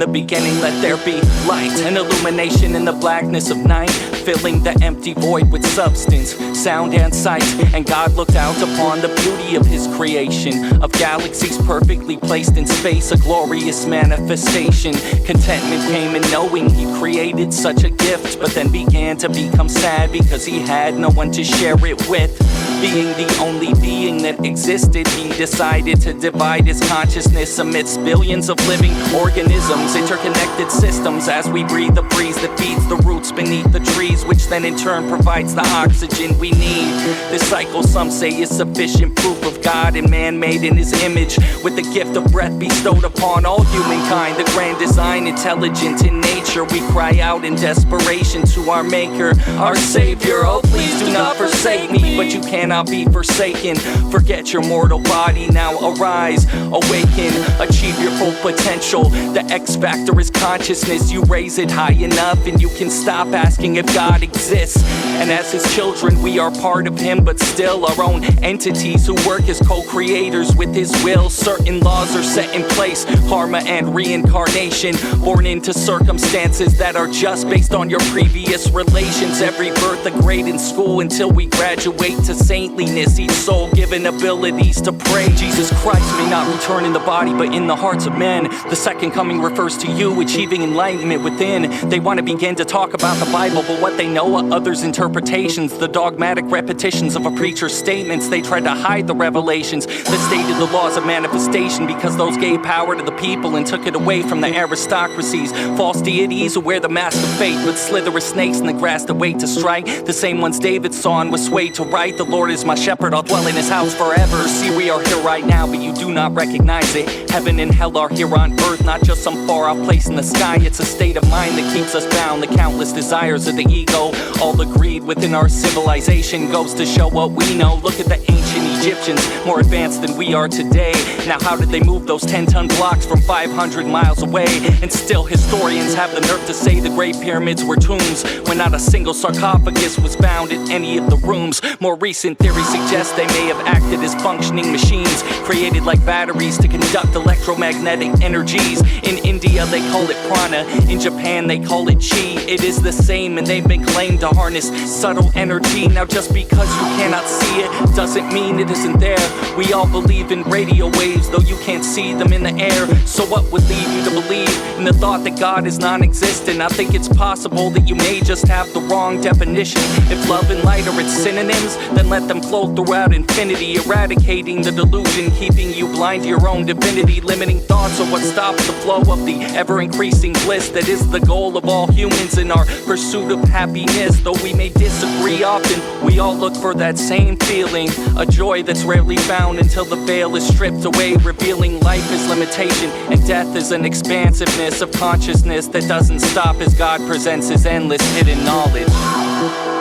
beginning let there be light, an illumination in the blackness of night, filling the empty void with substance, sound and sight. And God looked out upon the beauty of his creation, of galaxies perfectly placed in space, a glorious manifestation. Contentment came in knowing he created such a gift, but then began to become sad because he had no one to share it with. Being the only being that existed, he decided to divide his consciousness amidst billions of living organisms, interconnected systems. As we breathe the breeze that feeds the roots beneath the trees, which then in turn provides the oxygen we need. This cycle, some say, is sufficient proof of God and man made in his image, with the gift of breath bestowed upon all humankind. The grand design, intelligent in nature, we cry out in desperation to our maker, our savior. Oh, please do not forsake me, but you cannot be forsaken. Forget your mortal body, now arise, awaken, achieve your full potential. The X factor is consciousness. You raise it high enough and you can stop asking if God exists. And as his children, we are part of him, but still our own entities who work as co-creators with his will. Certain laws are set in place, karma and reincarnation, born into circumstances that are just based on your previous relations. Every birth a grade in school until we graduate to saintliness, each soul given abilities to pray. Jesus Christ may not return in the body but in the hearts of men. The second coming refers to you achieving enlightenment within. They want to begin to talk about the Bible, but what they know are others' interpretations, the dogmatic repetitions of a preacher's statements. They tried to hide the revelations that stated the laws of manifestation, because those gave power to the people and took it away from the aristocracies. False deities who wear the mask of faith, but slither as snakes in the grass that wait to strike. The same ones David saw and was swayed to right. The Lord is my shepherd, I'll dwell in his house forever. See, we are here right now, but you do not recognize it. Heaven and hell are here on earth, not just some far off place in the sky. It's a state of mind that keeps us bound. The countless desires of the ego, all the greed within our civilization, goes to show what we know. Look at the ancient Egyptians, more advanced than we are today. Now how did they move those 10-ton blocks from 500 miles away? And still historians have the nerve to say the Great Pyramids were tombs, when not a single sarcophagus was found in any of the rooms. More recent theories suggest they may have acted as functioning machines, created like batteries to conduct electromagnetic energies. In India they call it prana, in Japan they call it chi. It is the same and they've been claimed to harness subtle energy. Now just because you cannot see it doesn't mean it isn't there. We all believe in radio waves, though you can't see them in the air. So what would lead you to believe in the thought that God is non-existent? I think it's possible that you may just have the wrong definition. If love and light are its synonyms, then let them flow throughout infinity, eradicating the delusion, keeping you blind to your own divinity. Limiting thoughts are what stops the flow of the ever-increasing bliss that is the goal of all humans in our pursuit of happiness. Though we may disagree often, we all look for that same feeling, a joy that's rarely found until the veil is stripped away, revealing life is limitation and death is an expansiveness of consciousness that doesn't stop as God presents his endless hidden knowledge.